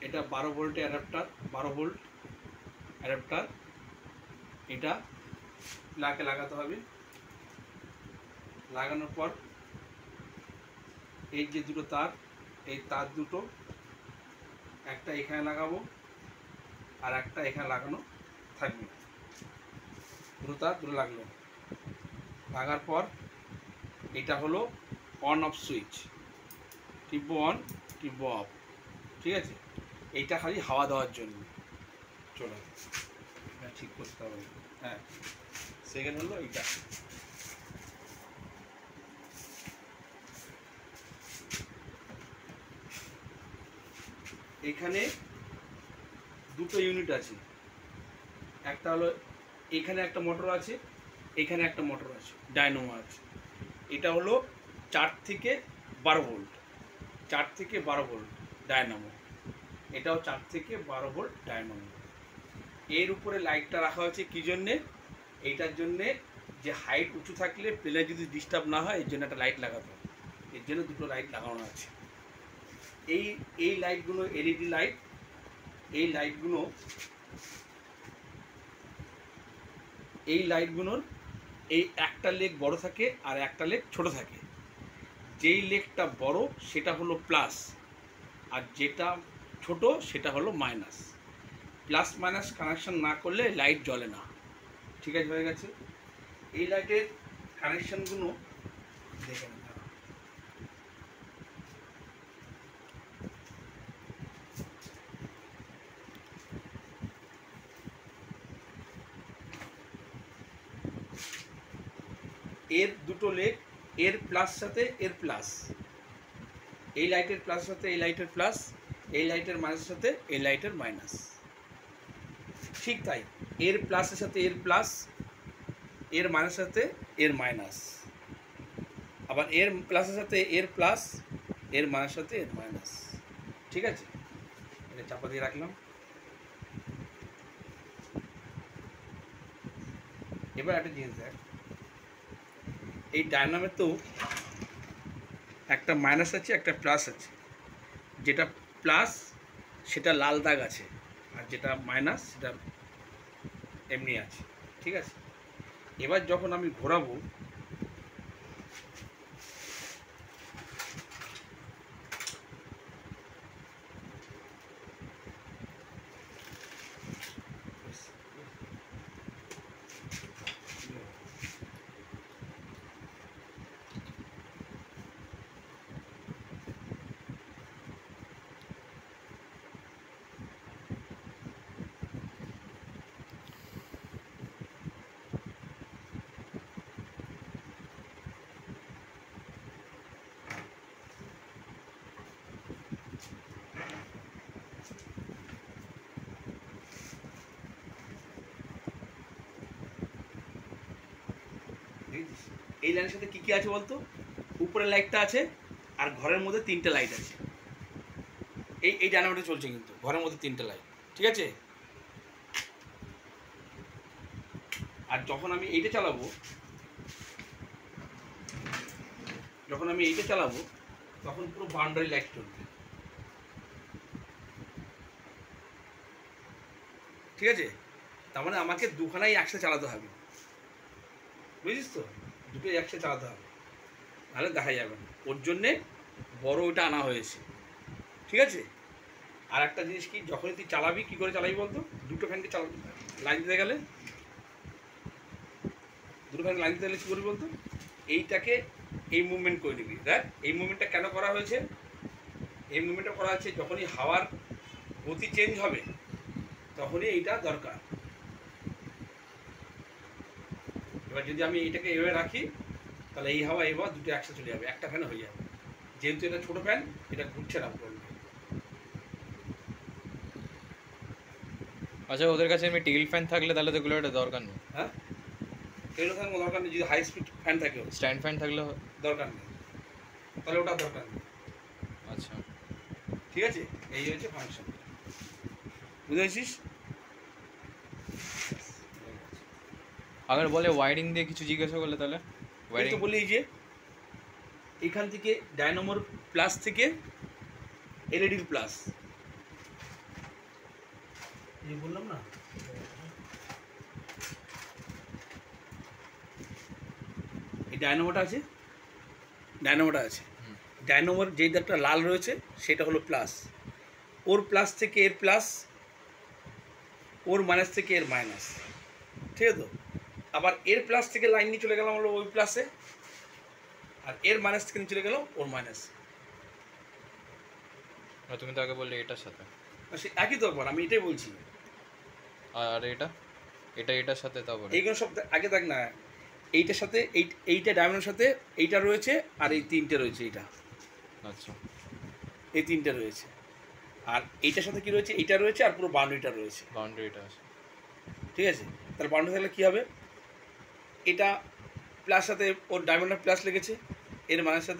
এটা 12 ভোল্টের adapter, 12 volt adapter. এটা প্লাগে লাগাতে হবে। লাগানোর পর এই যে দুটো তার, এই তার দুটো একটা এখানে লাগাবো আর একটা এখানে লাগানো থাকবে। দুটো তার দুটো লাগলো। লাগার পর এটা হলো অন অফ সুইচ, টিপবো অন, টিপবো অফ। ঠিক আছে, এইটা খালি হাওয়া দেওয়ার জন্য। চলো ঠিক করতে হবে। হ্যাঁ, সেকেন্ড হলো এইটা। এখানে দুটো ইউনিট আছে, একটা হলো এখানে একটা মোটর আছে, এখানে একটা মোটর আছে, ডায়নামো আছে। এটা হলো 4 থেকে 12 ভোল্ট, 4 থেকে 12 ভোল্ট ডায়নামো। এটাও 4 থেকে 12 ভোল্ট ডায়নামো। এর উপরে লাইটটা রাখা হয়েছে কী জন্যে? এইটার জন্যে যে হাইট উঁচু থাকলে প্লেনে যদি ডিস্টার্ব না হয়, এর জন্য একটা লাইট লাগাতে হবে। এর জন্য দুটো লাইট লাগানো আছে। এই লাইটগুলো এলইডি লাইট। এই লাইটগুলোর এই একটা লেগ বড় থাকে আর একটা লেগ ছোট থাকে। যেই লেগটা বড় সেটা হলো প্লাস, আর যেটা ছোট সেটা হলো মাইনাস। প্লাস মাইনাস কানেকশন না করলে লাইট জ্বলে না। ঠিক আছে, হয়ে গেছে। এই লাইটের কানেকশনগুলো দেখে নিন। এর দুটো লেগ, এর প্লাস সাথে এর প্লাস, এই লাইটের প্লাস সাথে এই লাইটের প্লাস, এই লাইটের মাইনাসের সাথে এই লাইটের মাইনাস। ঠিক তাই, এর প্লাসের সাথে এর প্লাস, এর মাইনাসের সাথে এর মাইনাস, আবার এর প্লাসের সাথে এর প্লাস, এর মাইনাসের সাথে এর মাইনাস। ঠিক আছে, এটা চাপা দিয়ে রাখলাম। এবার একটা জিনিস দেখ, এই ডায়নামোর তো একটা মাইনাস আছে একটা প্লাস আছে। যেটা প্লাস সেটা লাল দাগ আছে, আর যেটা মাইনাস সেটা এমনি আছে। ঠিক আছে, এবার যখন আমি ঘোরাবো, এই লাইনের সাথে কি কি আছে বলতো? উপরের লাইটটা আছে, আর ঘরের মধ্যে 3টে লাইট আছে। এই ডায়নামোটা চলছে কিন্তু ঘরের মধ্যে 3টে লাইট। ঠিক আছে, আর যখন আমি এইটা চালাবো, তখন পুরো বাউন্ডারি লাইট চলবে। ঠিক আছে, তার মানে আমাকে দুখানাই একসাথে চালাতে হবে। বুঝিস তো, দুটোই একসাথে চালাতে হবে, নাহলে দেখা যাবে না। ওর জন্যে বড় ওটা আনা হয়েছে। ঠিক আছে, আর একটা জিনিস কি, যখনই তুই চালাবি, কী করে চালাবি বলতো? দুটো ফ্যানকে লাইন দিতে গেলে, দুটো ফ্যান লাইন দিতে গেলে কী করবি বলতো? এইটাকে এই মুভমেন্ট করে নিবি। দেখ, এই মুভমেন্টটা কেন করা হয়েছে? এই মুভমেন্টটা করা হয়েছে যখনই হাওয়ার গতি চেঞ্জ হবে তখনই এইটা দরকার। এবার যদি আমি এইটাকে এভাবে রাখি, তাহলে এই হাওয়া এবার দুটো একসাথে চলে যাবে, একটা ফ্যানে হয়ে যাবে। যেহেতু এটা ছোটো ফ্যান, এটা ঘুরছে না করবে। আচ্ছা, ওদের কাছে আমি টেবিল ফ্যান থাকলে তাহলে তো এগুলো একটা দরকার নেই। হ্যাঁ, টেবিল ফ্যান দরকার নেই। যদি হাই স্পিড ফ্যান থাকে, স্ট্যান্ড ফ্যান থাকলে দরকার নেই, তাহলে ওটা দরকার নেই। আচ্ছা, ঠিক আছে, এই হচ্ছে ফাংশন। বুঝেছিস? আবার বলে ওয়ারিং দিয়ে কিছু জিজ্ঞাসা করলে তাহলে ওয়ারিং তো বলি যে এখান থেকে ডায়নামোর প্লাস থেকে এলইডির প্লাস, এই বললাম না, এই ডায়নামোটা আছে, ডায়নামোটা আছে, হুম। ডায়নামোর যেই দাগটা লাল রয়েছে সেটা হলো প্লাস, ওর প্লাস থেকে এর প্লাস, ওর মাইনাস থেকে এর মাইনাস, ঠিক আছে তো? আবার এর প্লাস থেকে লাইন নিয়ে চলে গেলাম হলো ওই প্লাসে, আর এর মাইনাস থেকে নিয়ে চলে গেলাম ওর মাইনাস। আর তুমি তো আগে বললে এটার সাথে, সে একই তো ব্যাপার, আমি এটাই বলছি। আর এটা এটা এটার সাথে তারপরে এইগুলো সব আগে দেখ না, এইটার সাথে এইটা ডায়মন্ডের সাথে এইটা রয়েছে, আর এই তিনটে রয়েছে, এইটা আচ্ছা এই তিনটে রয়েছে, আর এইটার সাথে কি রয়েছে, এইটা রয়েছে, আর পুরো বাউন্ডারিটা রয়েছে, বাউন্ডারিটা আছে। ঠিক আছে? তাহলে বাউন্ডারি থাকলে কী হবে, এটা প্লাস সাথে ওর ডায়মন্ডের প্লাস লেগেছে, এর মানের সাথে